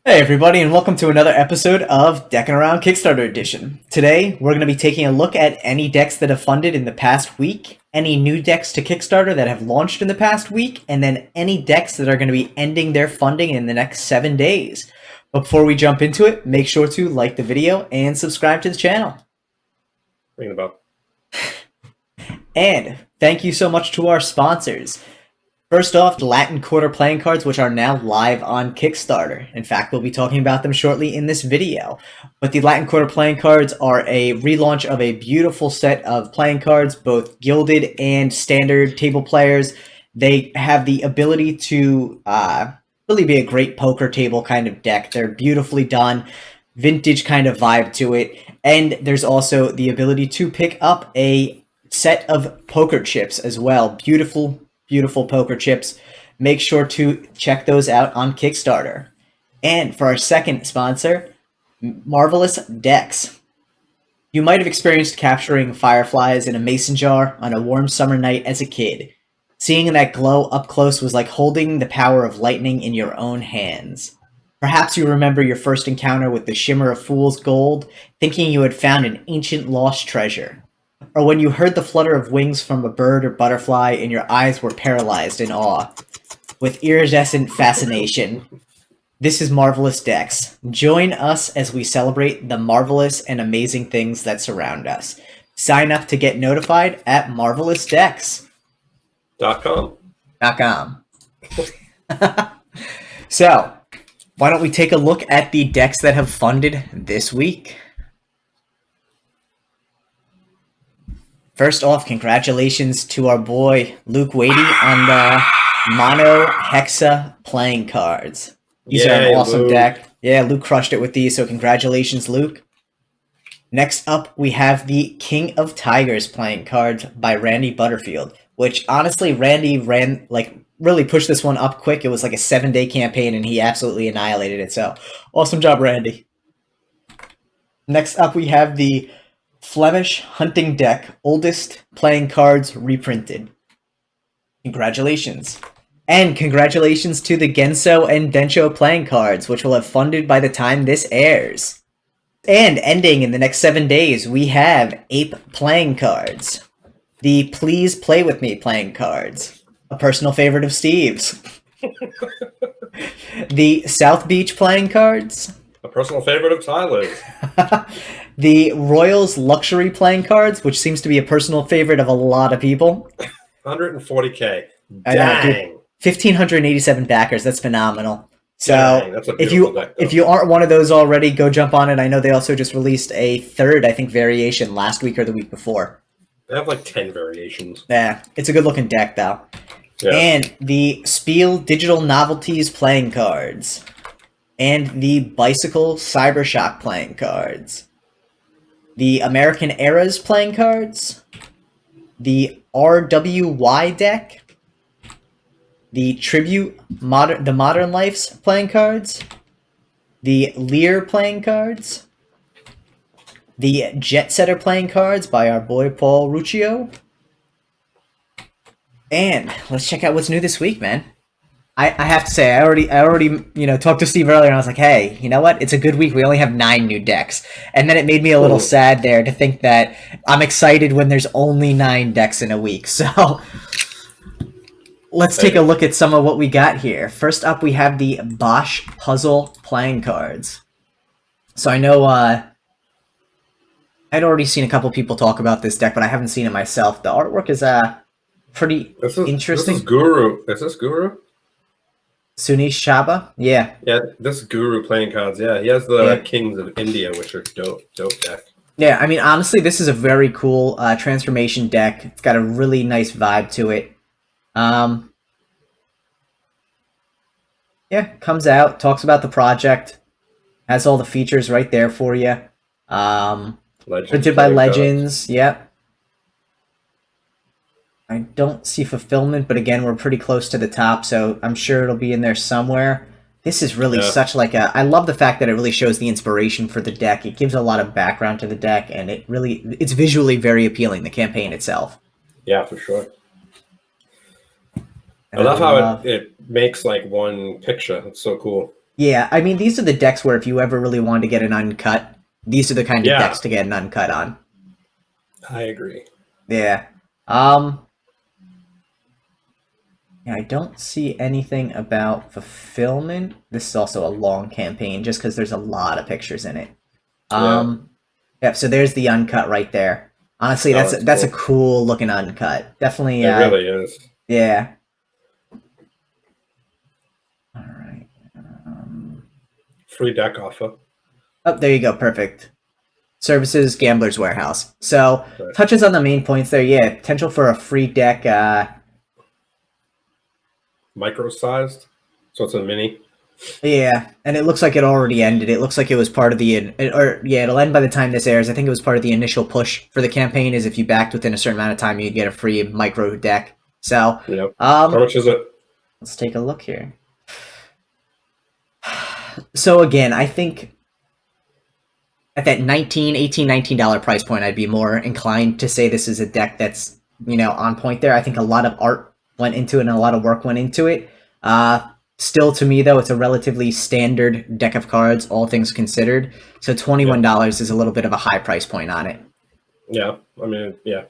Hey everybody, and welcome to another episode of Deckinaround Kickstarter Edition. Today, we're going to be taking a look at any decks that have funded in the past week, any new decks to Kickstarter that have launched in the past week, and then any decks that are going to be ending their funding in the next 7 days. But before we jump into it, make sure to like the video and subscribe to the channel. Ring the bell. And thank you so much to our sponsors. First off, the Latin Quarter playing cards, which are now live on Kickstarter. In fact, we'll be talking about them shortly in this video. But the Latin Quarter playing cards are a relaunch of a beautiful set of playing cards, both gilded and standard table players. They have the ability to really be a great poker table kind of deck. They're beautifully done, vintage kind of vibe to it. And there's also the ability to pick up a set of poker chips as well. Beautiful poker chips. Make sure to check those out on Kickstarter. And for our second sponsor, Marvelous Decks. You might have experienced capturing fireflies in a mason jar on a warm summer night as a kid. Seeing that glow up close was like holding the power of lightning in your own hands. Perhaps you remember your first encounter with the shimmer of fool's gold, thinking you had found an ancient lost treasure. Or when you heard the flutter of wings from a bird or butterfly and your eyes were paralyzed in awe. With iridescent fascination. This is Marvelous Decks. Join us as we celebrate the marvelous and amazing things that surround us. Sign up to get notified at marvelousdecks.com. So, why don't we take a look at the decks that have funded this week? First off, congratulations to our boy Luke Wadey on the Mono Hexa playing cards. These are an awesome deck. Yeah, Luke crushed it with these, so congratulations, Luke. Next up, we have the King of Tigers playing cards by Randy Butterfield, which honestly, Randy really pushed this one up quick. It was like a 7-day campaign, and he absolutely annihilated it, so awesome job, Randy. Next up, we have the Flemish Hunting Deck, oldest playing cards reprinted. Congratulations. And congratulations to the Genso and Densho playing cards, which will have funded by the time this airs. And ending in the next 7 days, we have Ape playing cards. The Please Play With Me playing cards. A personal favorite of Steve's. The South Beach playing cards. A personal favorite of Tyler's. The Royals Luxury playing cards, which seems to be a personal favorite of a lot of people. 140k. Dang. 1,587 backers. That's phenomenal. So Dang, that's a if you aren't one of those already, go jump on it. I know they also just released a third, I think, variation last week or the week before. They have like 10 variations. Yeah, it's a good looking deck though. Yeah. And the Spiel Digital Novelties playing cards. And the Bicycle Cybershock playing cards. The American Eras playing cards. The RWY deck. The Tribute the Modern Life's playing cards. The Lear playing cards. The Jet Setter playing cards by our boy Paul Ruccio. And let's check out what's new this week, man. I have to say, I already talked to Steve earlier, and I was like, hey, you know what? It's a good week. We only have 9 new decks. And then it made me a little sad there to think that I'm excited when there's only 9 decks in a week. So let's take a look at some of what we got here. First up, we have the Bosh Puzzle playing cards. So I know I'd already seen a couple people talk about this deck, but I haven't seen it myself. The artwork is pretty interesting. This is Guru. Is this Guru? Sunish Shaba? Yeah. Yeah, this is Guru playing cards. Yeah, he has the Kings of India, which are dope deck. Yeah, I mean, honestly, this is a very cool transformation deck. It's got a really nice vibe to it. Yeah, comes out, talks about the project, has all the features right there for you. Printed by Legends, yep. I don't see fulfillment, but again, we're pretty close to the top, so I'm sure it'll be in there somewhere. This is really such like a... I love the fact that it really shows the inspiration for the deck. It gives a lot of background to the deck, and it's visually very appealing, the campaign itself. Yeah, for sure. I love how it makes like one picture. It's so cool. Yeah, I mean, these are the decks where if you ever really wanted to get an uncut, these are the kind of Yeah, decks to get an uncut on. I agree. Yeah. Um, yeah, I don't see anything about fulfillment. This is also a long campaign just because there's a lot of pictures in it. Yeah, Yep, so there's the uncut right there. Honestly, oh, that's that's that's a cool. cool looking uncut. Definitely, It really is. yeah. All right. Um, Free deck offer. oh, there you go. Perfect. Services, Gambler's Warehouse. So Right. touches on the main points there. Yeah, potential for a free deck. Micro sized, so it's a mini. Yeah, and it looks like it already ended. It looks like it was part of the, or yeah, it'll end by the time this airs. I think it was part of the initial push for the campaign. Is if you backed within a certain amount of time, you'd get a free micro deck. So, Yep. How um, much is it? let's take a look here. So again, I think at that $19 price point, I'd be more inclined to say this is a deck that's, on point there. I think a lot of art went into it and a lot of work went into it. Still, to me, though, it's a relatively standard deck of cards, all things considered. So Yeah. $21 is a little bit of a high price point on it. Yeah. I mean, yeah.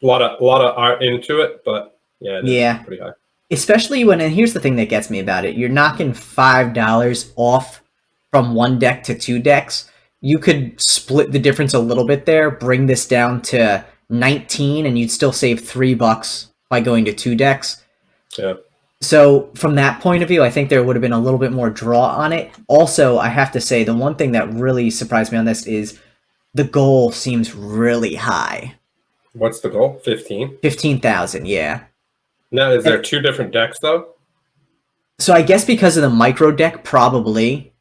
A lot of art into it, but yeah, it is Yeah. pretty high. Especially when, and here's the thing that gets me about it, you're knocking $5 off from one deck to two decks. You could split the difference a little bit there, bring this down to 19, and you'd still save $3 by going to two decks. Yeah. So from that point of view, I think there would have been a little bit more draw on it. Also, I have to say the one thing that really surprised me on this is the goal seems really high. What's the goal? 15. 15,000, yeah. Now, is there And two different decks though? so I guess because of the micro deck, probably.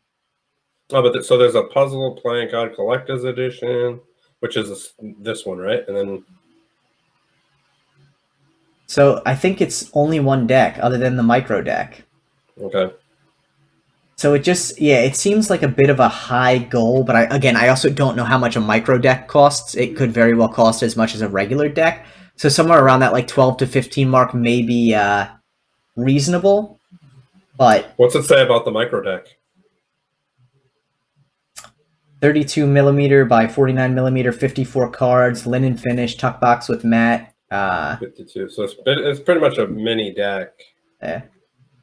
Oh, but so there's a puzzle playing card collector's edition, which is this one, right? And then So I think it's only one deck other than the micro deck. okay, So it just, yeah, it seems like a bit of a high goal, but I also don't know how much a micro deck costs. It could very well cost as much as a regular deck. So somewhere around that like 12 to 15 mark may be reasonable, but what's it say about the micro deck? 32 millimeter by 49 millimeter, 54 cards, linen finish, tuck box with matte. 52. So it's pretty much a mini deck. Eh.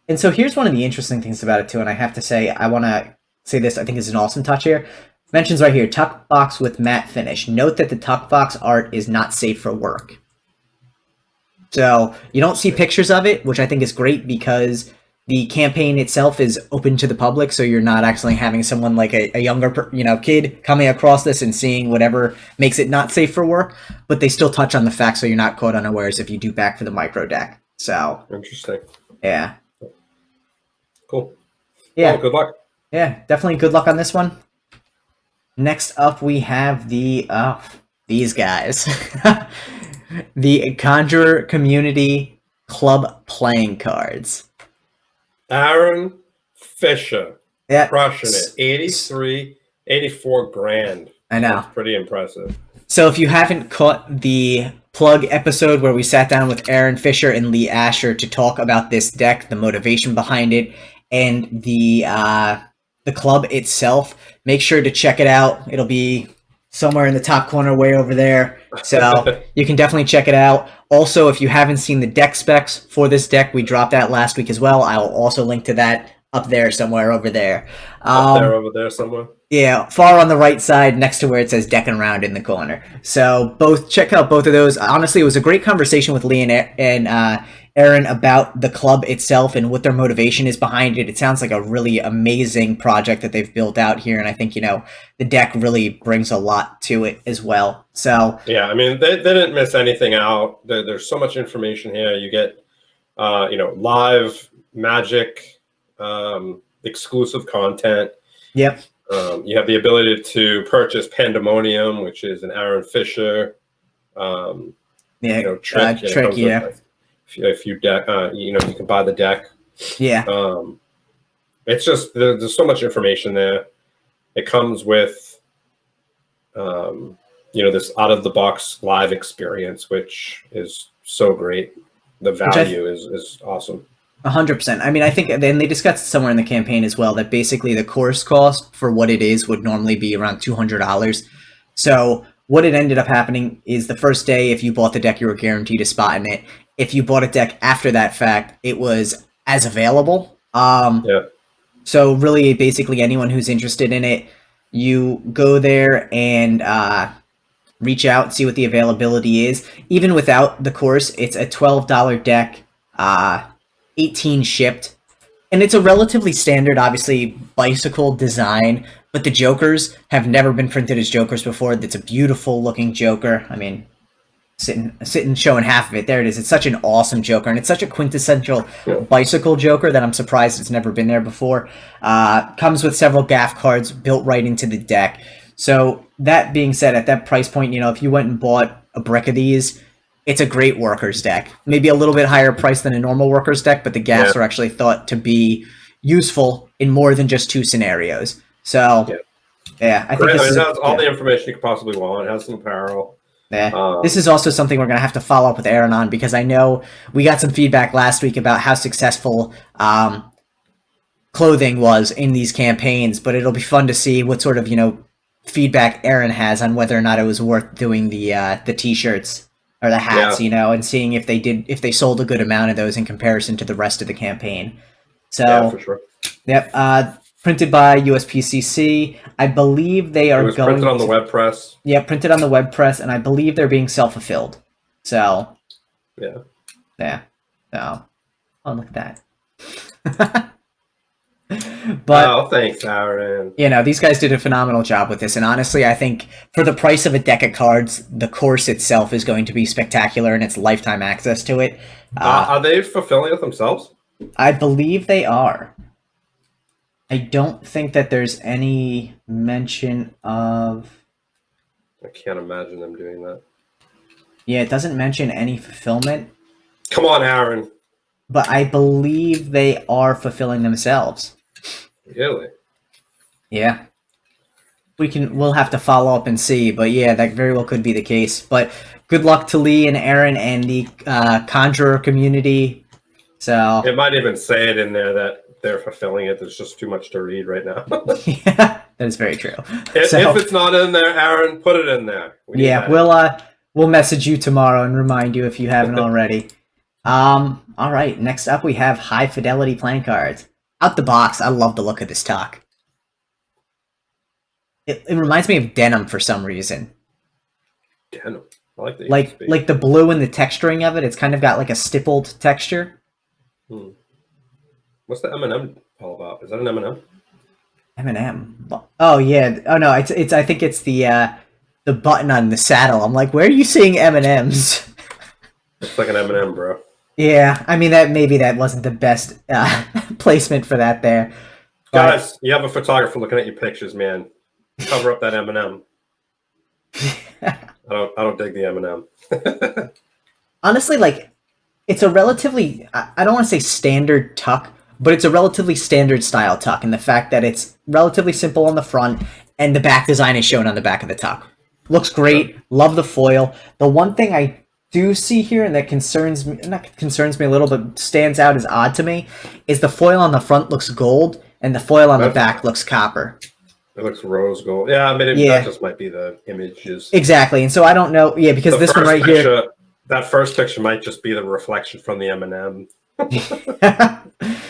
And so here's one of the interesting things about it too, and I have to say, I want to say this, I think is an awesome touch here. Mentions right here, tuck box with matte finish. Note that the tuck box art is not safe for work. So you don't see pictures of it, which I think is great because the campaign itself is open to the public, so you're not actually having someone like a younger kid coming across this and seeing whatever makes it not safe for work, but they still touch on the fact so you're not caught unawares if you do back for the micro deck. So Interesting. yeah. Cool. Yeah. Well, good luck. Yeah, definitely good luck on this one. Next up, we have these guys. The Conjuror Community Club playing cards. Aaron Fisher Yeah. crushing it. 83, 84 grand. I know. That's pretty impressive. So if you haven't caught the plug episode where we sat down with Aaron Fisher and Lee Asher to talk about this deck, the motivation behind it, and the club itself, make sure to check it out. It'll be somewhere in the top corner way over there. So you can definitely check it out. Also, if you haven't seen the deck specs for this deck, we dropped that last week as well. I will also link to that up there somewhere over there. Up there, over there somewhere. Yeah, far on the right side next to where it says Deckinaround in the corner. So check out both of those. Honestly, it was a great conversation with Lee and Aaron about the club itself and what their motivation is behind it. It sounds like a really amazing project that they've built out here, and I think the deck really brings a lot to it as well. So yeah, I mean they didn't miss anything out. There's so much information here. You get live Magic exclusive content. Yep. You have the ability to purchase Pandemonium, which is an Aaron Fisher trick. Trick, yeah. If you deck, you can buy the deck. Yeah. It's just there's so much information there. It comes with this out of the box live experience, which is so great. The value is awesome. 100%. I mean, I think, and they discussed somewhere in the campaign as well that basically the course cost for what it is would normally be around $200. So what it ended up happening is the first day, if you bought the deck, you were guaranteed a spot in it. If you bought a deck after that fact, it was as available. Yeah. So really, basically, anyone who's interested in it, you go there and reach out, see what the availability is. Even without the course, it's a $12 deck, 18 shipped, and it's a relatively standard, obviously, bicycle design. But the Jokers have never been printed as Jokers before. It's a beautiful looking Joker. I mean, sitting showing half of it. There it is. It's such an awesome Joker, and it's such a quintessential Yeah. bicycle Joker that I'm surprised it's never been there before. Comes with several gaff cards built right into the deck. So that being said, at that price point, you know, if you went and bought a brick of these, it's a great workers deck. Maybe a little bit higher price than a normal workers deck, but the gaffs are actually thought to be useful in more than just 2 scenarios. So, yeah, I think It this has all the information you could possibly want. It has some apparel. Yeah. This is also something we're going to have to follow up with Aaron on, because I know we got some feedback last week about how successful clothing was in these campaigns, but it'll be fun to see what sort of, you know, feedback Aaron has on whether or not it was worth doing the t-shirts or the hats, you know, and seeing if they sold a good amount of those in comparison to the rest of the campaign. So, yeah, for sure. Yep. Printed by USPCC. I believe they are going printed on the web press. Yeah, printed on the web press, and I believe they're being self-fulfilled. So, yeah. So, oh, look at that. But thanks, Aaron. You know, these guys did a phenomenal job with this, and honestly, I think for the price of a deck of cards, the course itself is going to be spectacular, and it's lifetime access to it. Are they fulfilling it themselves? I believe they are. I don't think that there's any mention of... I can't imagine them doing that. Yeah, it doesn't mention any fulfillment. Come on, Aaron. But I believe they are fulfilling themselves. Really? Yeah. We'll have to follow up and see, but yeah, that very well could be the case. But good luck to Lee and Aaron and the Conjuror community. So it might even say it in there that they're fulfilling it. There's just too much to read right now. Yeah, that is very true. If it's not in there, Aaron, put it in there. We'll message you tomorrow and remind you if you haven't already. All right, next up we have high fidelity playing cards. Out the box, I love the look of this tuck. It reminds me of denim for some reason. Denim. I like the like the blue and the texturing of it. It's kind of got like a stippled texture. What's the M&M all about? Is that an M&M? M&M. Oh yeah. Oh no. It's. I think it's the button on the saddle. I'm like, where are you seeing M&Ms? It's like an M&M, bro. Yeah. I mean maybe that wasn't the best placement for that there. Guys, you have a photographer looking at your pictures, man. Cover up that M&M. I don't dig the M&M. Honestly, like, it's a relatively, I don't want to say standard tuck, but it's a relatively standard style tuck in the fact that it's relatively simple on the front and the back design is shown on the back of the tuck. Looks great. Love the foil. The one thing I do see here and that concerns me a little, but stands out as odd to me, is the foil on the front looks gold and the foil on the back looks copper. It looks rose gold. Yeah, I mean, that just might be the images. Exactly, and so I don't know. Yeah, because this one right here, that first picture might just be the reflection from the M&M.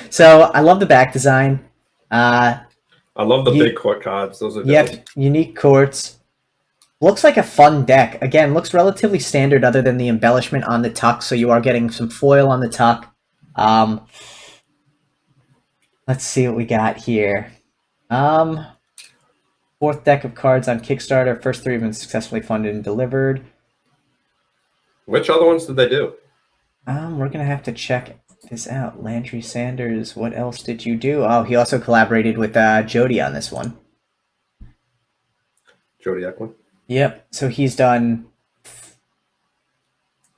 So I love the back design. I love the big court cards. Those are unique courts. Looks like a fun deck. Again, looks relatively standard other than the embellishment on the tuck. So you are getting some foil on the tuck. Let's see what we got here. Fourth deck of cards on Kickstarter. First 3 have been successfully funded and delivered. Which other ones did they do? We're gonna have to check this out. Landry Sanders. What else did you do? Oh, he also collaborated with Jody on this one. Jody Eklund. Yep. So he's done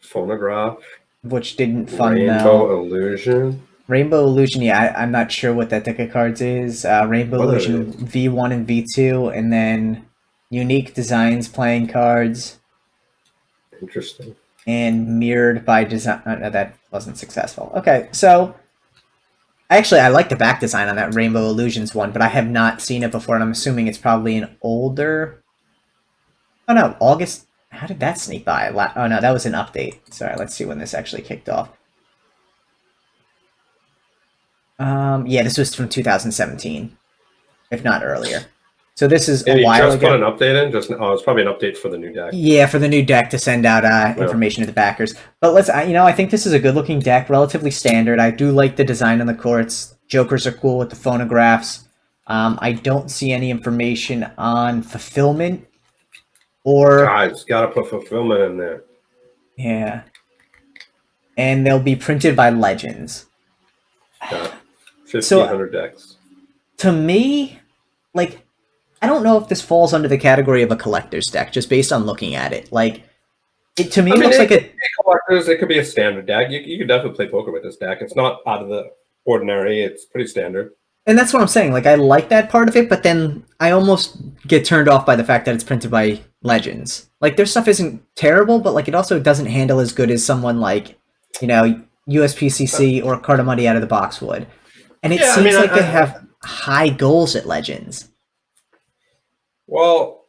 Phonograph, which didn't fund Rainbow Illusion. Rainbow Illusion, yeah, I'm not sure what that deck of cards is. Rainbow Illusion V1 and V2, and then Unique Designs playing cards. Interesting. And Mirrored by Design. No, that wasn't successful. Okay, so Actually, I like the back design on that Rainbow Illusions one, but I have not seen it before, and I'm assuming it's probably an older... Oh no, August... How did that sneak by? Oh no, that was an update. Sorry, let's see when this actually kicked off. Yeah, this was from 2017, if not earlier. So this is a while just ago. put an update in? It's probably an update for the new deck. Yeah, for the new deck to send out information to the backers. But let's, I think this is a good-looking deck, relatively standard. I do like the design on the courts. Jokers are cool with the phonographs. I don't see any information on fulfillment or... Guys, gotta put fulfillment in there. Yeah. And they'll be printed by Legends. Yeah. 1,500 decks. To me, like... I don't know if this falls under the category of a collector's deck, just based on looking at it. Like, to me, it looks like a collector's. It could be a standard deck. You could definitely play poker with this deck. It's not out of the ordinary. It's pretty standard. And that's what I'm saying. Like, I like that part of it, but then I almost get turned off by the fact that it's printed by Legends. Like, their stuff isn't terrible, but like, it also doesn't handle as good as someone like, you know, USPCC or Cardamuddy out of the box would. And it seems like they have high goals at Legends. Well,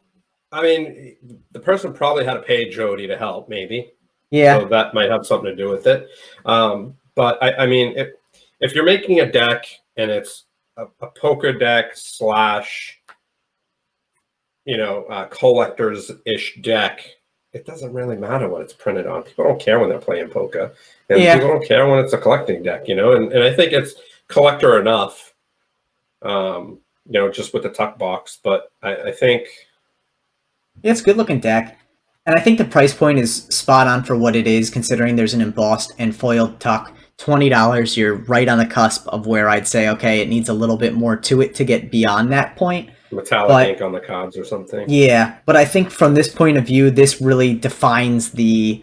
I mean, the person probably had to pay Jody to help, maybe. Yeah. So that might have something to do with it. But I mean, if you're making a deck and it's a poker deck slash, you know, collectors-ish deck, it doesn't really matter what it's printed on. People don't care when they're playing poker. And people don't care when it's a collecting deck, you know? And I think it's collector enough. You know, just with the tuck box, but I think... Yeah, it's a good-looking deck. And I think the price point is spot on for what it is, considering there's an embossed and foiled tuck. $20, you're right on the cusp of where I'd say, okay, it needs a little bit more to it to get beyond that point. Metallic ink on the cards or something. Yeah, but I think from this point of view, this really defines the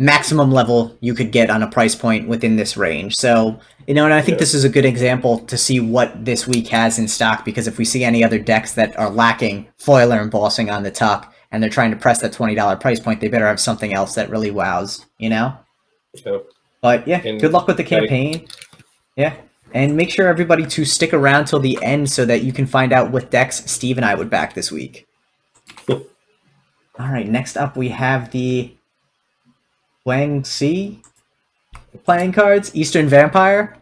maximum level you could get on a price point within this range. So, you know, and I think this is a good example to see what this week has in stock, because if we see any other decks that are lacking foil or embossing on the tuck and they're trying to press that $20 price point, they better have something else that really wows, you know? Yeah. But yeah, good luck with the campaign. Yeah. And make sure everybody to stick around till the end so that you can find out what decks Steve and I would back this week. All right, next up we have the Wang Si playing cards, Eastern Vampire.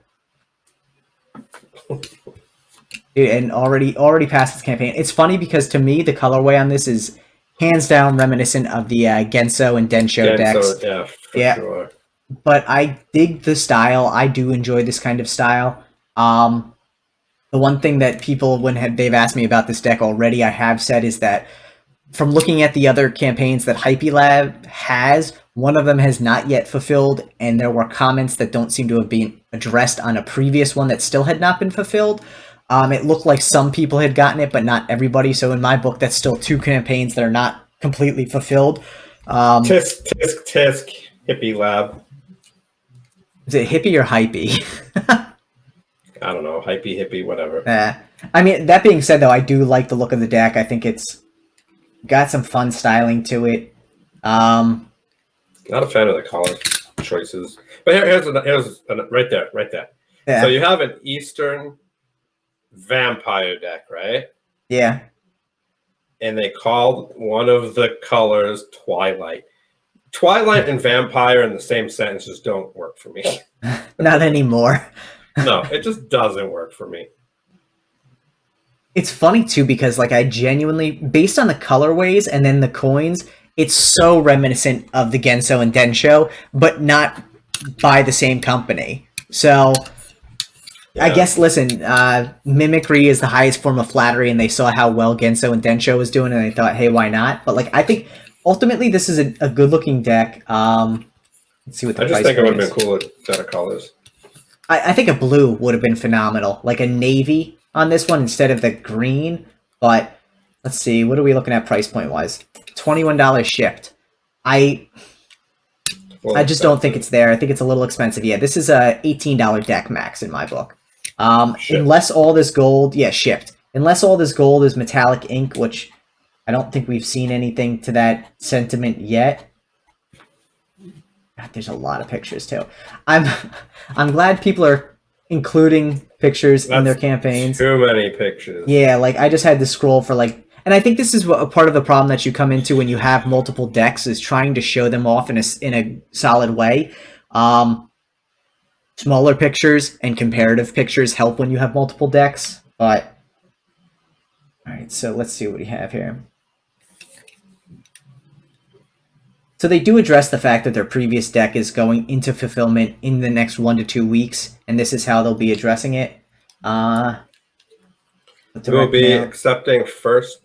Dude, and already passed this campaign. It's funny because to me the colorway on this is hands down reminiscent of the Genso and Densho decks. Yeah, for sure. But I dig the style. I do enjoy this kind of style. The one thing that people, when they've asked me about this deck already, I have said is that from looking at the other campaigns that Hype Lab has, one of them has not yet fulfilled, and there were comments that don't seem to have been addressed on a previous one that still had not been fulfilled. It looked like some people had gotten it, but not everybody. So in my book, that's still two campaigns that are not completely fulfilled. Tisk, Hippie Lab. Is it Hippie or Hypey? I don't know, hippie, whatever. I mean, that being said, though, I do like the look of the deck. I think it's got some fun styling to it. Not a fan of the color choices. But here's right there. Yeah. So you have an Eastern Vampire deck, right? Yeah. And they called one of the colors Twilight. Twilight and Vampire in the same sentence just don't work for me. Not anymore. No, it just doesn't work for me. It's funny, too, because like I genuinely, based on the colorways and then the coins, it's so reminiscent of the Genso and Densho, but not by the same company. So, yeah. I guess, listen, mimicry is the highest form of flattery, and they saw how well Genso and Densho was doing, and they thought, hey, why not? But like, I think ultimately this is a good-looking deck. Let's see what the price is. I just think it would have been cool with better colors. I think a blue would have been phenomenal, like a navy on this one instead of the green. But let's see, what are we looking at price point wise? $21 shipped. I just don't think it's there. I think it's a little expensive. Yeah, this is a $18 deck max in my book. Unless all this gold, shipped. Unless all this gold is metallic ink, which I don't think we've seen anything to that sentiment yet. God, there's a lot of pictures too. I'm glad people are including pictures in their That's campaigns. too many pictures. Yeah, like I just had to scroll for like, and I think this is a part of the problem that you come into when you have multiple decks is trying to show them off in a solid way. Smaller pictures and comparative pictures help when you have multiple decks, but all right, so let's see what we have here. So they do address the fact that their previous deck is going into fulfillment in the next 1 to 2 weeks, and this is how they'll be addressing it. We will be mail. accepting first.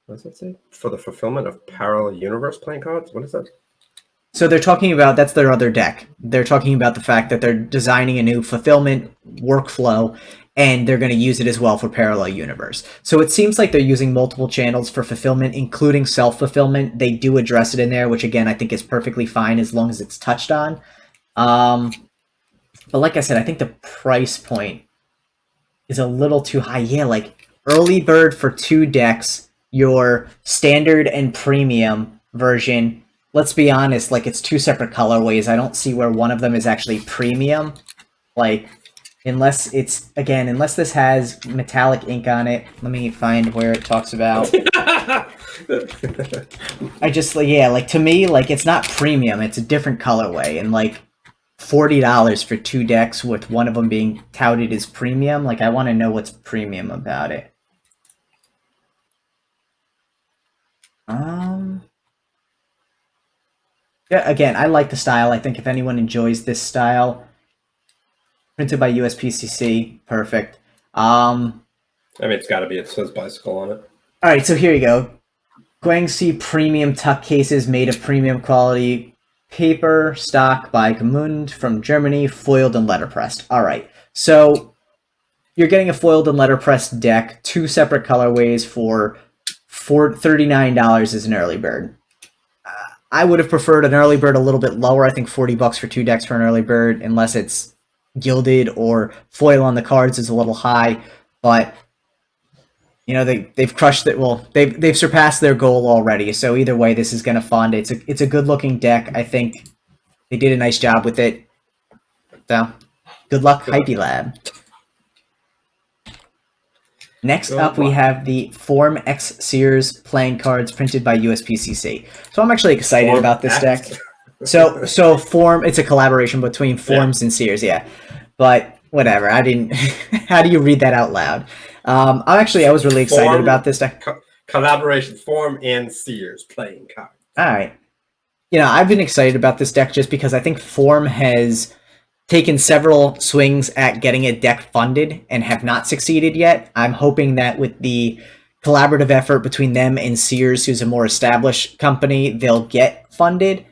What does that say? For the fulfillment of parallel universe playing cards? What is that? So they're talking about, that's their other deck. They're talking about the fact that they're designing a new fulfillment workflow, and they're going to use it as well for parallel universe. So it seems like they're using multiple channels for fulfillment, including self-fulfillment. They do address it in there, which again, I think is perfectly fine as long as it's touched on. But like I said, I think the price point is a little too high. Yeah, like early bird for 2 decks, your standard and premium version. Let's be honest, like it's 2 separate colorways. I don't see where one of them is actually premium. Like, unless it's, again, unless this has metallic ink on it. Let me find where it talks about. I just, yeah, like to me, like it's not premium. It's a different colorway. And like $40 for 2 decks with one of them being touted as premium. Like I want to know what's premium about it. Yeah, again, I like the style. I think if anyone enjoys this style, printed by USPCC, perfect. I mean, it's got to be. It says bicycle on it. All right, so here you go. Guangxi premium tuck cases made of premium quality paper, stock by Gmund from Germany, foiled and letterpressed. All right, so you're getting a foiled and letterpressed deck, 2 separate colorways for $39 as an early bird. I would have preferred an early bird a little bit lower. I think $40 for 2 decks for an early bird, unless it's gilded or foil on the cards, is a little high. But you know they've crushed it. Well, they've surpassed their goal already. So either way, this is going to fund. It's a good looking deck. I think they did a nice job with it. So good luck, Hype Lab. Next up, we have the Form X Sears playing cards printed by USPCC. So I'm actually excited Form about this X? deck. So Form, it's a collaboration between Forms and Sears, yeah. But whatever, I didn't. How do you read that out loud? I was really excited about this deck. Collaboration, Form and Sears playing cards. All right. You know, I've been excited about this deck just because I think Form has taken several swings at getting a deck funded and have not succeeded yet. I'm hoping that with the collaborative effort between them and Sears, who's a more established company, they'll get funded.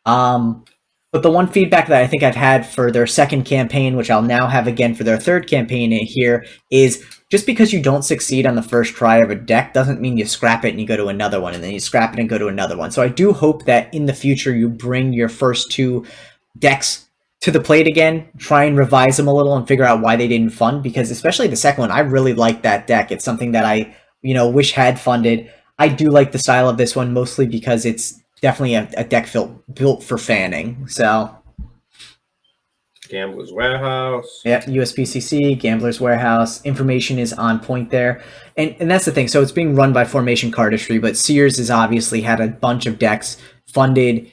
But the one feedback that I think I've had for their second campaign, which I'll now have again for their third campaign in here, is just because you don't succeed on the first try of a deck doesn't mean you scrap it and you go to another one, and then you scrap it and go to another one. So I do hope that in the future you bring your first 2 decks to the plate again, try and revise them a little and figure out why they didn't fund, because especially the second one, I really like that deck. It's something that I, wish had funded. I do like the style of this one, mostly because it's definitely a deck built for fanning. So Gambler's Warehouse. Yep, USPCC, Gambler's Warehouse. Information is on point there. And that's the thing. So it's being run by Formation Cardistry, but Sears has obviously had a bunch of decks funded.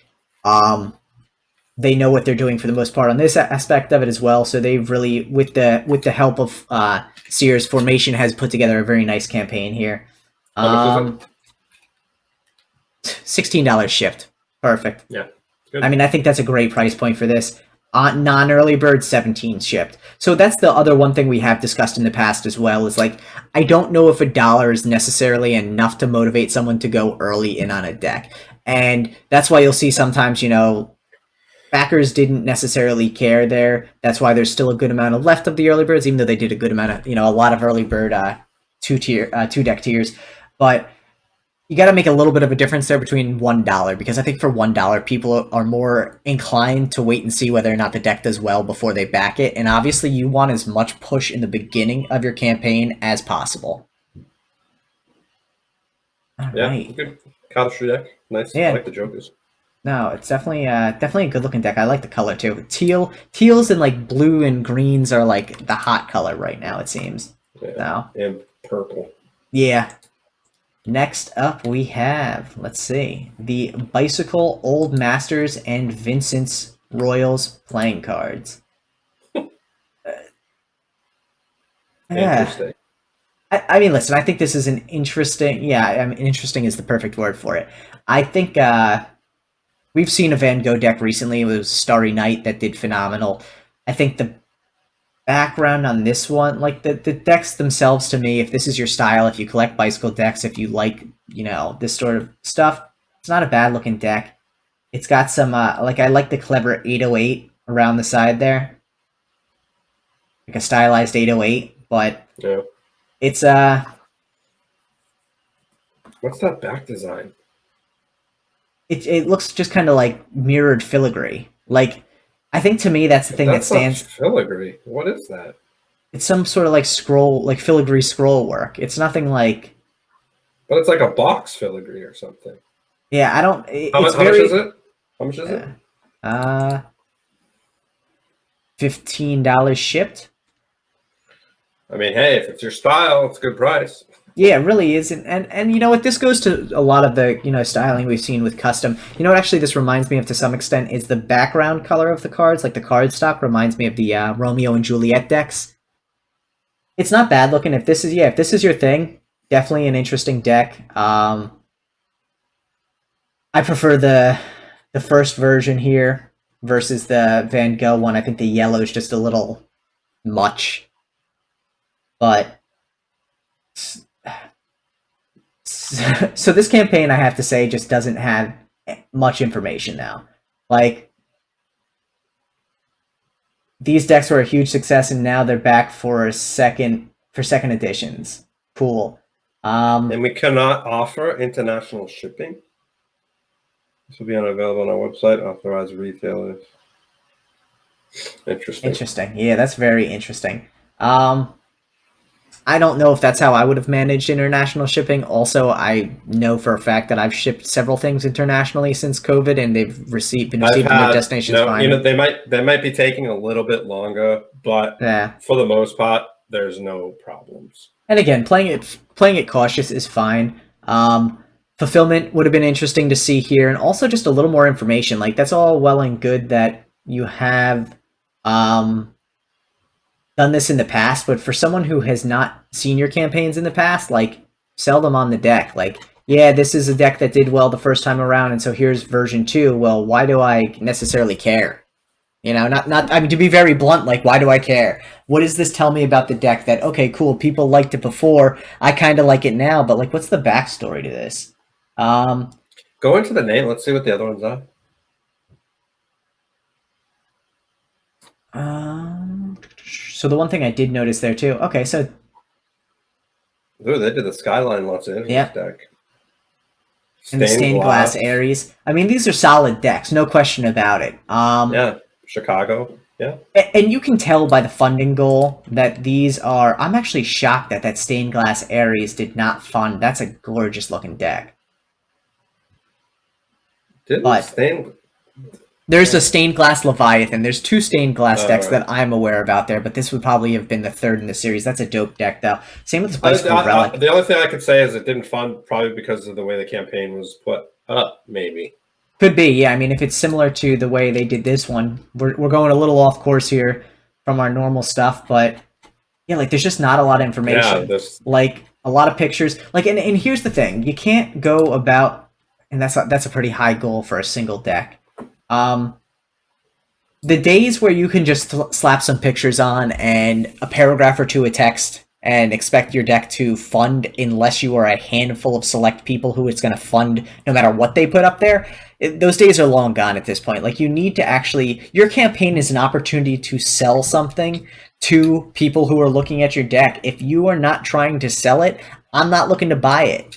They know what they're doing for the most part on this aspect of it as well. So they've really, with the help of Sears, Formation has put together a very nice campaign here. How much is it? $16 shipped. Perfect. Yeah. Good. I mean, I think that's a great price point for this. Non-early bird, 17 shipped. So that's the other one thing we have discussed in the past as well, is like, I don't know if $1 is necessarily enough to motivate someone to go early in on a deck. And that's why you'll see sometimes, backers didn't necessarily care there. That's why there's still a good amount of left of the early birds, even though they did a good amount of, a lot of early bird 2 deck tiers. But you got to make a little bit of a difference there between $1, because I think for $1, people are more inclined to wait and see whether or not the deck does well before they back it. And obviously you want as much push in the beginning of your campaign as possible. All right. Good cardistry deck. Nice. Yeah. I like the Jokers. No, it's definitely a good looking deck. I like the color too. Teals and like blue and greens are like the hot color right now, it seems. Yeah. So And purple. yeah. Next up we have, let's see, the Bicycle Old Masters and Vincent's Royals playing cards. Yeah. Interesting. I mean, listen, I think this is an interesting, yeah, I mean, interesting is the perfect word for it. I think we've seen a Van Gogh deck recently. It was Starry Night that did phenomenal. I think the background on this one, like the decks themselves to me, if this is your style, if you collect bicycle decks, if you like, this sort of stuff, it's not a bad looking deck. It's got some, like, I like the clever 808 around the side there. Like a stylized 808, but Yeah. it's, What's that back design? it looks just kind of like mirrored filigree. Like, I think to me that's the thing that That's not stands. filigree. What is that? It's some sort of like scroll, like filigree scroll work. It's nothing like. But it's like a box filigree or something. Yeah, I don't. How It's much very. is it? How much is it? $15 shipped. I mean, hey, if it's your style, it's a good price. Yeah, it really is, and you know what? This goes to a lot of the styling we've seen with custom. You know what? Actually, this reminds me of to some extent is the background color of the cards, like the card stock, reminds me of the Romeo and Juliet decks. It's not bad looking. If this is your thing, definitely an interesting deck. I prefer the first version here versus the Van Gogh one. I think the yellow is just a little much, but. So this campaign, I have to say, just doesn't have much information now. Like, these decks were a huge success, and now they're back for second editions. Cool. And we cannot offer international shipping. This will be unavailable on our website. Authorized retailers. Interesting. Interesting. Yeah, that's very interesting. I don't know if that's how I would have managed international shipping. Also, I know for a fact that I've shipped several things internationally since COVID, and they've been received in their destinations fine. They might be taking a little bit longer, but for the most part, there's no problems. And again, playing it cautious is fine. Fulfillment would have been interesting to see here, and also just a little more information. Like, that's all well and good that you have done this in the past, but for someone who has not seen your campaigns in the past, like, sell them on the deck. Like, yeah, this is a deck that did well the first time around, and so here's version 2. Well, why do I necessarily care? I mean, to be very blunt, like, why do I care? What does this tell me about the deck that, okay, cool, people liked it before, I kind of like it now, but, like, what's the backstory to this? Go into the name, let's see what the other ones are. So the one thing I did notice there too. Okay, so ooh, they did the Skyline Los Angeles deck. And the stained glass Aries. I mean, these are solid decks, no question about it. Yeah, Chicago. Yeah. And you can tell by the funding goal that these are. I'm actually shocked that that stained glass Aries did not fund. That's a gorgeous looking deck. There's a stained glass Leviathan. There's 2 stained glass decks that I'm aware about there, but this would probably have been the 3rd in the series. That's a dope deck, though. Same with the Bicycle Relic. The only thing I could say is it didn't fund probably because of the way the campaign was put up, maybe. Could be, yeah. I mean, if it's similar to the way they did this one, we're going a little off course here from our normal stuff, but yeah, like, there's just not a lot of information. Yeah, like, a lot of pictures. Like, and here's the thing. You can't go about, and that's a pretty high goal for a single deck. The days where you can just slap some pictures on and a paragraph or 2 of text and expect your deck to fund unless you are a handful of select people who it's going to fund no matter what they put up there, those days are long gone at this point. Like, you need to actually, your campaign is an opportunity to sell something to people who are looking at your deck. If you are not trying to sell it, I'm not looking to buy it,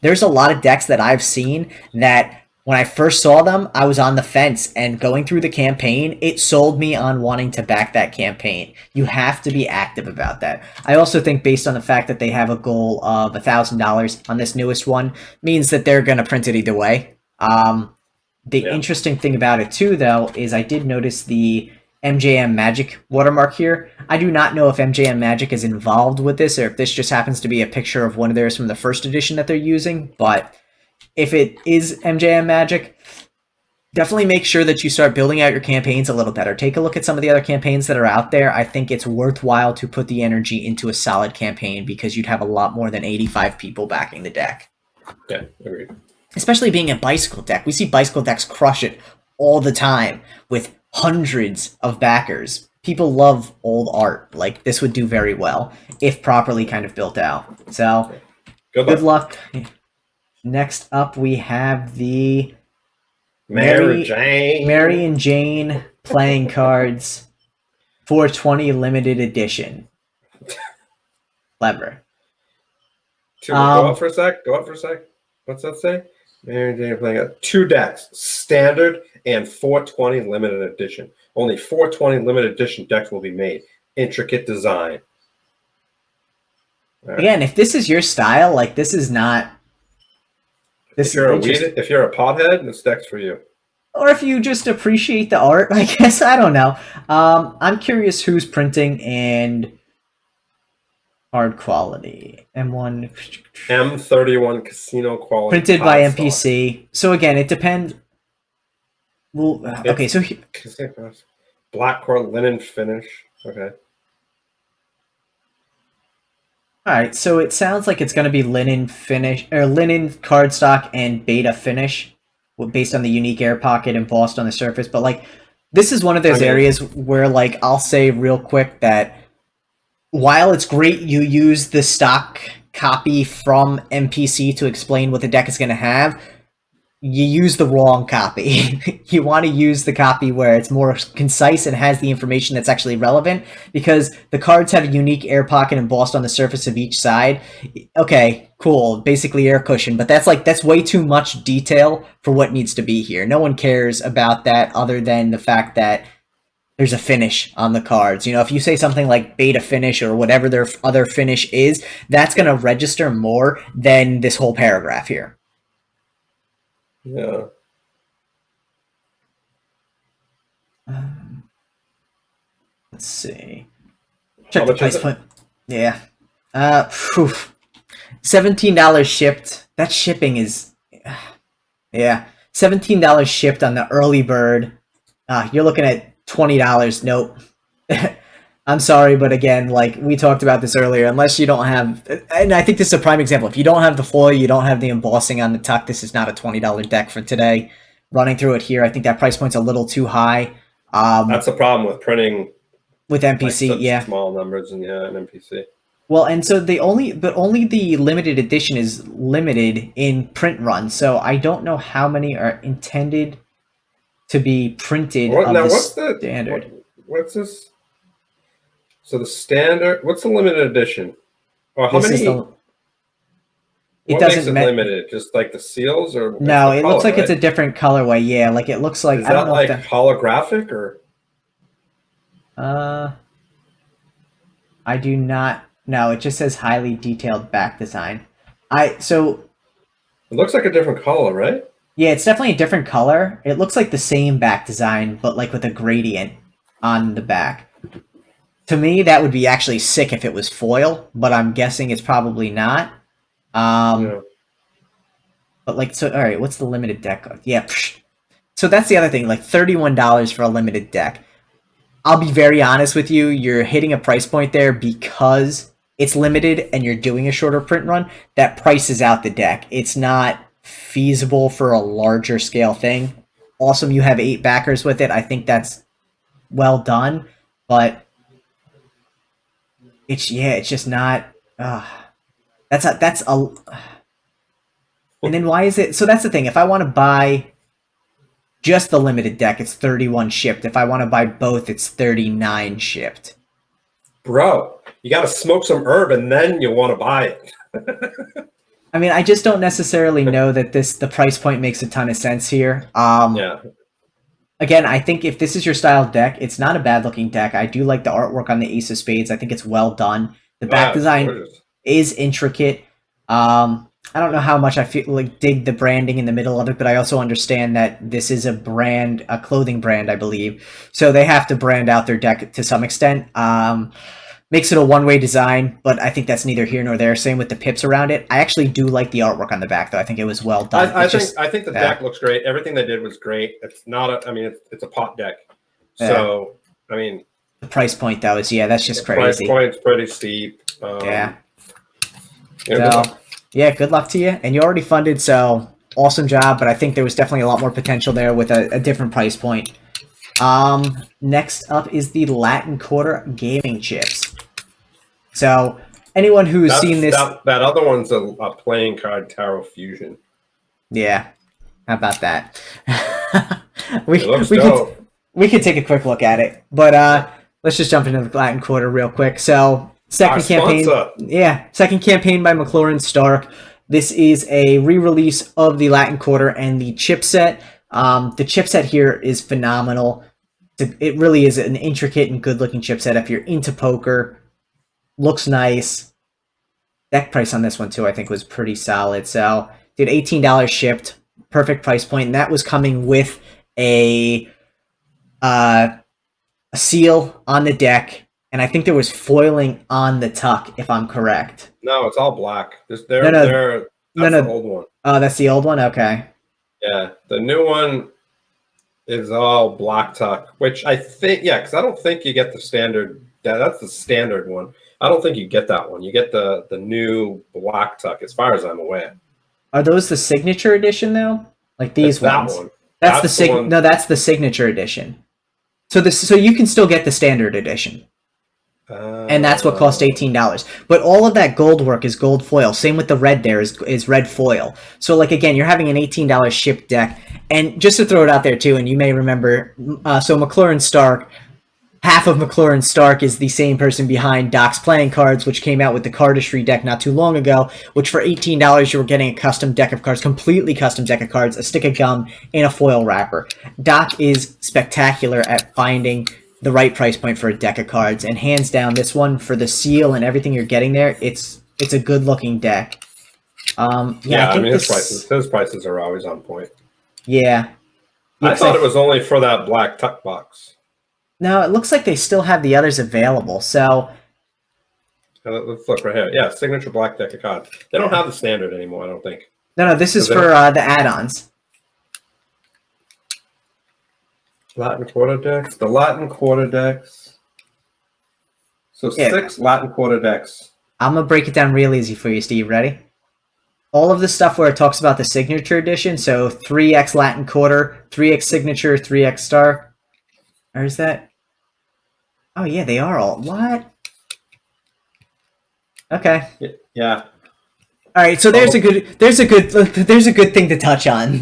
There's a lot of decks that I've seen that when I first saw them, I was on the fence, and going through the campaign, it sold me on wanting to back that campaign. You have to be active about that. I also think, based on the fact that they have a goal of $1,000 on this newest one, means that they're going to print it either way. The interesting thing about it too, though, is I did notice the MJM Magic watermark here. I do not know if MJM Magic is involved with this or if this just happens to be a picture of one of theirs from the first edition that they're using, but if it is MJM Magic, definitely make sure that you start building out your campaigns a little better. Take a look at some of the other campaigns that are out there. I think it's worthwhile to put the energy into a solid campaign because you'd have a lot more than 85 people backing the deck. Yeah, agreed. Especially being a bicycle deck. We see bicycle decks crush it all the time with hundreds of backers. People love old art. Like, this would do very well if properly kind of built out. So, good luck. Next up, we have the Mary and Jane playing cards 420 limited edition. Clever. Go up for a sec. What's that say? Mary and Jane playing 2 decks, standard and 420 limited edition. Only 420 limited edition decks will be made. Intricate design. Right. Again, if this is your style, like, this is not. If you're a pothead, this deck's for you. Or if you just appreciate the art, I guess. I don't know. I'm curious who's printing and hard quality. M1. M31 casino quality. Printed by MPC. So again, it depends. Well, okay, so black core linen finish. Okay. All right, so it sounds like it's going to be linen finish or linen cardstock and beta finish, based on the unique air pocket embossed on the surface. But like, this is one of those areas where, like, I'll say real quick that while it's great you use the stock copy from MPC to explain what the deck is going to have, you use the wrong copy. You want to use the copy where it's more concise and has the information that's actually relevant, because the cards have a unique air pocket embossed on the surface of each side. Okay, cool, basically air cushion, but that's way too much detail for what needs to be here. No one cares about that other than the fact that there's a finish on the cards. You know, if you say something like beta finish or whatever their other finish is, that's going to register more than this whole paragraph here. Yeah. Let's see. Check the price point. Yeah. $17 shipped. That shipping is, yeah, $17 shipped on the early bird. You're looking at $20. Nope. I'm sorry, but again, like we talked about this earlier, unless you don't have, and I think this is a prime example, if you don't have the foil, you don't have the embossing on the tuck, this is not a $20 deck for today. Running through it here, I think that price point's a little too high. That's the problem with printing with MPC, like yeah. Small numbers and an MPC. Well, and so only the limited edition is limited in print run, so I don't know how many are intended to be printed of the standard. What's this? So the standard, what's the limited edition? Or how many? It doesn't limited, just like the seals, or no? It looks like it's a different colorway. Yeah, like it looks like. Is that like holographic or? I do not. No, it just says highly detailed back design. So. It looks like a different color, right? Yeah, it's definitely a different color. It looks like the same back design, but like with a gradient on the back. To me, that would be actually sick if it was foil, but I'm guessing it's probably not. Yeah. But like, so, all right, what's the limited deck? Yeah. So that's the other thing, like $31 for a limited deck. I'll be very honest with you. You're hitting a price point there because it's limited and you're doing a shorter print run. That prices out the deck. It's not feasible for a larger scale thing. Awesome, you have 8 backers with it. I think that's well done, but it's just not. That's a. And then why is it? So that's the thing. If I want to buy just the limited deck, it's 31 shipped. If I want to buy both, it's 39 shipped. Bro, you got to smoke some herb and then you want to buy it. I mean, I just don't necessarily know that the price point makes a ton of sense here. Yeah. Again, I think if this is your style deck, it's not a bad looking deck. I do like the artwork on the Ace of Spades. I think it's well done. The back design is intricate. I don't know how much I feel like dig the branding in the middle of it, but I also understand that this is a brand, a clothing brand, I believe. So they have to brand out their deck to some extent. Makes it a one-way design, but I think that's neither here nor there. Same with the pips around it. I actually do like the artwork on the back, though. I think it was well done. I think the deck looks great. Everything they did was great. It's not a, I mean, it's a pot deck. So, I mean, the price point though is that's just crazy. Price point's pretty steep. Yeah. So, good luck to you. And you already funded, so awesome job. But I think there was definitely a lot more potential there with a different price point. Next up is the Latin Quarter gaming chips. So anyone who's seen this, that other one's a playing card tarot fusion. Yeah, how about that? we could take a quick look at it, but let's just jump into the Latin Quarter real quick. So second campaign by McLaurin Stark. This is a re-release of the Latin Quarter and the chipset. The chipset here is phenomenal. It really is an intricate and good-looking chipset. If you're into poker, looks nice. Deck price on this one too, I think, was pretty solid. So, dude, $18 shipped, perfect price point, and that was coming with a seal on the deck, and I think there was foiling on the tuck, if I'm correct. No, it's all black. That's the old one. Oh, that's the old one? Okay. Yeah, the new one is all black tuck, which I think, because I don't think you get the standard. That's the standard one. I don't think you get that one. You get the new black tuck, as far as I'm aware. Are those the signature edition though? Like these ones? That one. That's the one. No, that's the signature edition. So you can still get the standard edition. And that's what cost $18. But all of that gold work is gold foil. Same with the red there is red foil. So like again, you're having an $18 shipped deck. And just to throw it out there too, and you may remember, so McLaurin Stark, half of McLaurin Stark is the same person behind Doc's Playing Cards, which came out with the cardistry deck not too long ago, which for $18 you were getting a custom deck of cards, completely custom deck of cards, a stick of gum, and a foil wrapper. Doc is spectacular at finding the right price point for a deck of cards, and hands down, this one, for the seal and everything you're getting there, it's a good looking deck. I mean, his prices are always on point. Yeah. I thought it was only for that black tuck box. No, it looks like they still have the others available. So let's look right here. Yeah, signature black deck of cards. They don't have the standard anymore, I don't think. No, this is for the add-ons. Latin Quarter decks. The Latin Quarter decks. So 6 Latin Quarter decks. I'm going to break it down real easy for you, Steve. Ready? All of the stuff where it talks about the signature edition, so 3x Latin Quarter, 3x Signature, 3x Star. Or is that? Oh, yeah, they are all. What? Okay. Yeah. All right, so there's a good thing to touch on.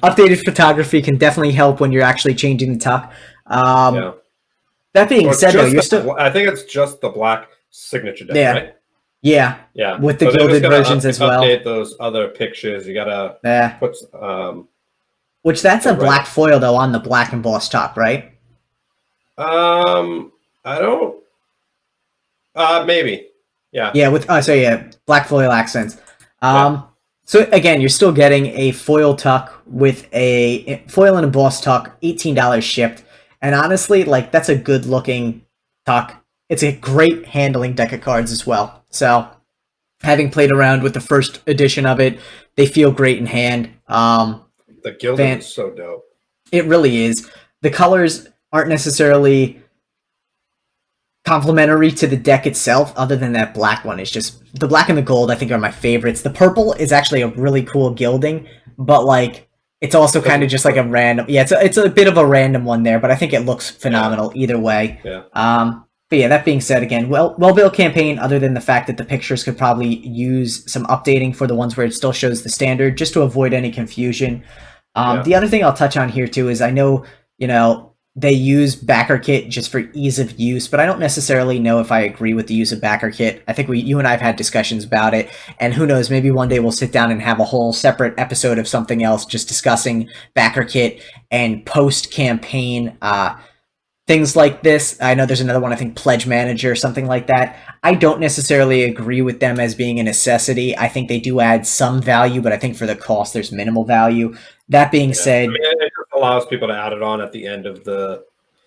Updated photography can definitely help when you're actually changing the tuck. That being said, though, you're still. I think it's just the black signature deck, right? Yeah. With the gilded versions as well. Update those other pictures. You gotta put. Which that's a black foil though on the black embossed top, right? I don't. Maybe. Yeah. Yeah. Black foil accents. So again, you're still getting a foil tuck with a foil and embossed tuck, $18 shipped, and honestly, like that's a good looking tuck. It's a great handling deck of cards as well. So, having played around with the first edition of it, they feel great in hand. The gilding is so dope. It really is. The colors aren't necessarily complementary to the deck itself, other than that black one. It's just the black and the gold I think are my favorites. The purple is actually a really cool gilding, but like it's also kind of just like a random. Yeah, it's a bit of a random one there, but I think it looks phenomenal either way. Yeah. But yeah, that being said, again, well-built campaign, other than the fact that the pictures could probably use some updating for the ones where it still shows the standard, just to avoid any confusion. The other thing I'll touch on here, too, is I know, they use backer kit just for ease of use, but I don't necessarily know if I agree with the use of backer kit. I think you and I have had discussions about it, and who knows, maybe one day we'll sit down and have a whole separate episode of something else just discussing backer kit and post-campaign things like this. I know there's another one, I think Pledge Manager or something like that. I don't necessarily agree with them as being a necessity. I think they do add some value, but I think for the cost, there's minimal value. That being Yeah, I said, mean, it just allows people to add it on at the end of the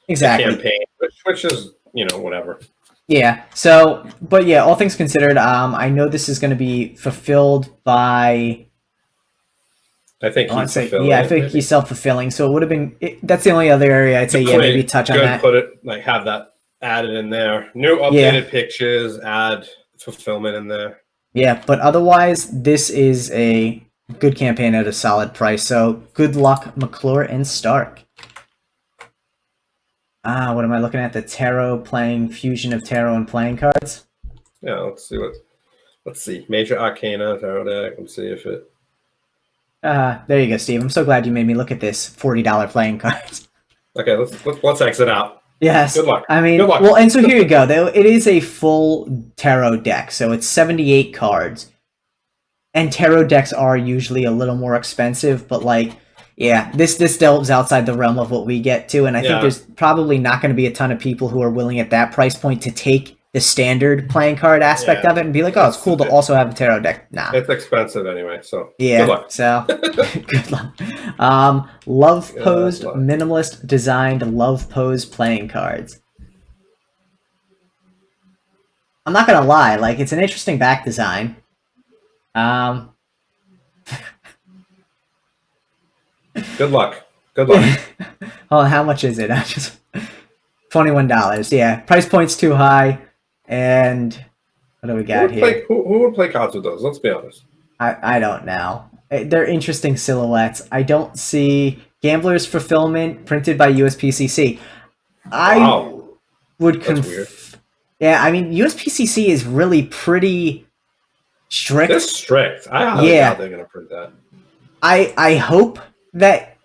exactly. campaign, which is, you know, whatever. Yeah. So, but yeah, all things considered, I know this is going to be fulfilled by. I think I want to he's say, yeah, I fulfilling it. think he's self-fulfilling. So it would have been. That's the only other area I'd say, yeah, maybe touch on Good, that. put it like have that added in there. New updated pictures, add fulfillment in there. Yeah, but otherwise, this is a good campaign at a solid price. So good luck, McClure and Stark. What am I looking at? The tarot playing fusion of tarot and playing cards. Yeah, let's see. Major Arcana tarot deck. Let's see if it. There you go, Steve. I'm so glad you made me look at this $40 playing cards. Okay, let's exit out. Yes. Good luck. I mean, good luck. Well, and so here you go. It is a full tarot deck, so it's 78 cards. And tarot decks are usually a little more expensive, but like, yeah, this delves outside the realm of what we get to, and I think there's probably not going to be a ton of people who are willing at that price point to take the standard playing card aspect of it and be like, oh, it's cool to also have a tarot deck. Nah. It's expensive anyway, so yeah. good luck. So good luck. Love posed, minimalist designed love pose playing cards. I'm not gonna lie, like it's an interesting back design. Good luck. Good luck. Oh, how much is it? I just $21. Yeah, price point's too high. And what do we got here? Who would play cards with those? Let's be honest. I don't know. They're interesting silhouettes. I don't see Gambler's Fulfillment printed by USPCC. I would Yeah, I mean USPCC is really pretty strict. They're strict. I highly doubt they're gonna print that. I hope that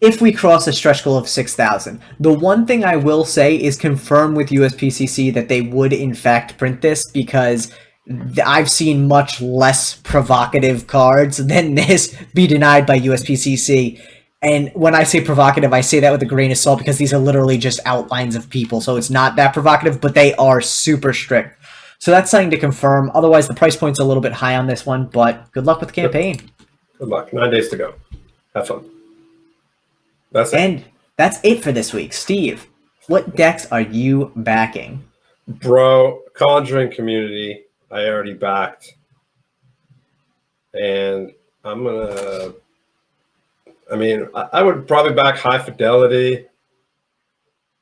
if we cross a stretch goal of 6,000, the one thing I will say is confirm with USPCC that they would in fact print this, because I've seen much less provocative cards than this be denied by USPCC. And when I say provocative, I say that with a grain of salt because these are literally just outlines of people. So it's not that provocative, but they are super strict. So that's something to confirm. Otherwise, the price point's a little bit high on this one, but good luck with the campaign. Good luck. 9 days to go. Have fun. That's it. And that's it for this week. Steve, what decks are you backing? Bro, Conjuring Community, I already backed. And I'm going to... I mean, I would probably back High Fidelity.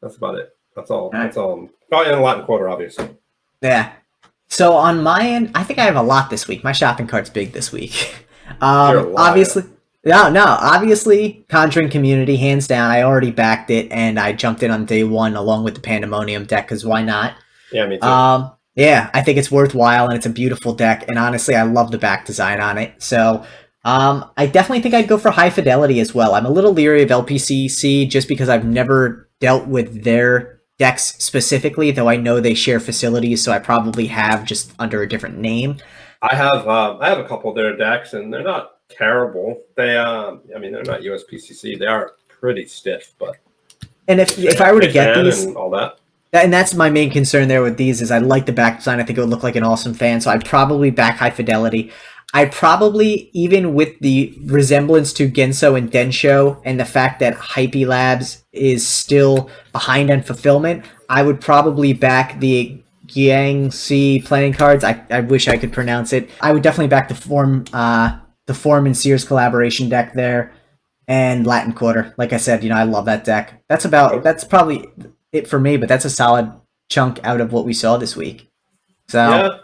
That's about it. That's all. That's all. Probably in the Latin Quarter, obviously. Yeah. So on my end, I think I have a lot this week. My shopping cart's big this week. Obviously... obviously, Conjuring Community, hands down. I already backed it, and I jumped in on day one along with the Pandemonium deck, because why not? Yeah, me too. Yeah, I think it's worthwhile, and it's a beautiful deck, and honestly, I love the back design on it. So, I definitely think I'd go for High Fidelity as well. I'm a little leery of LPCC just because I've never dealt with their decks specifically, though I know they share facilities, so I probably have just under a different name. I have a couple of their decks, and they're not terrible. They I mean, they're not USPCC. They are pretty stiff, but and if I were to get these and all that, and that's my main concern there with these, is I like the back design. I think it would look like an awesome fan, so I'd probably back High Fidelity. I probably, even with the resemblance to Genso and Densho and the fact that Hype Labs is still behind on fulfillment, I would probably back the Gyangxi playing cards. I wish I could pronounce it. I would definitely back the Form and Sears collaboration deck there, and Latin Quarter. Like I said, I love that deck. That's probably it for me, but that's a solid chunk out of what we saw this week. So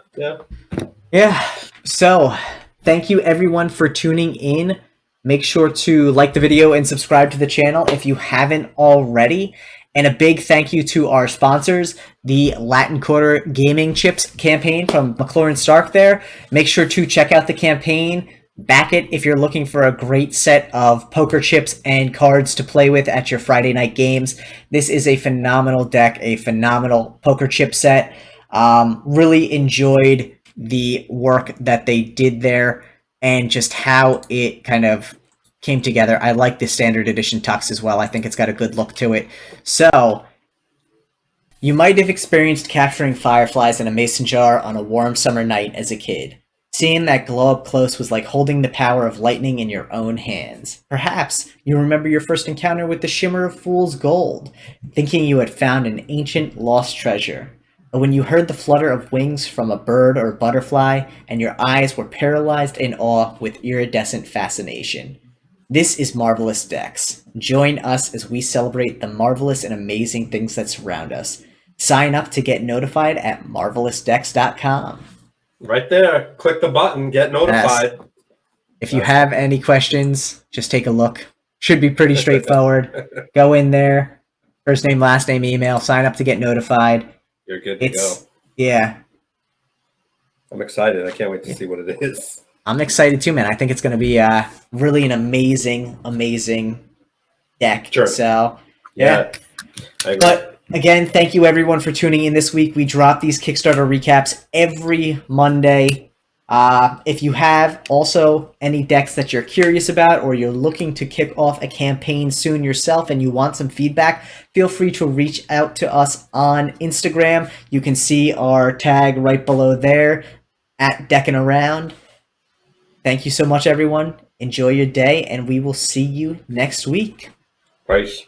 yeah. So thank you everyone for tuning in. Make sure to like the video and subscribe to the channel if you haven't already. And a big thank you to our sponsors, the Latin Quarter Gaming Chips campaign from McClure and Stark there. Make sure to check out the campaign. Back it if you're looking for a great set of poker chips and cards to play with at your Friday night games. This is a phenomenal deck, a phenomenal poker chip set. Really enjoyed the work that they did there and just how it kind of came together. I like the standard edition tux as well. I think it's got a good look to it. So You might have experienced capturing fireflies in a mason jar on a warm summer night as a kid. Seeing that glow up close was like holding the power of lightning in your own hands. Perhaps you remember your first encounter with the shimmer of fool's gold, thinking you had found an ancient lost treasure. Or when you heard the flutter of wings from a bird or butterfly and your eyes were paralyzed in awe with iridescent fascination. This is Marvelous Decks. Join us as we celebrate the marvelous and amazing things that surround us. Sign up to get notified at marvelousdecks.com. Right there. Click the button, get notified. Yes. If you have any questions, just take a look. Should be pretty straightforward. Go in there, first name, last name, email, sign up to get notified. You're good to go. Yeah. I'm excited. I can't wait to see what it is. I'm excited too, man. I think it's going to be really an amazing deck. Sure. So, Yeah. I agree. But again, thank you everyone for tuning in this week. We drop these Kickstarter recaps every Monday. If you have also any decks that you're curious about or you're looking to kick off a campaign soon yourself and you want some feedback, feel free to reach out to us on Instagram. You can see our tag right below there at deckinaround. Thank you so much, everyone. Enjoy your day, and we will see you next week. Price.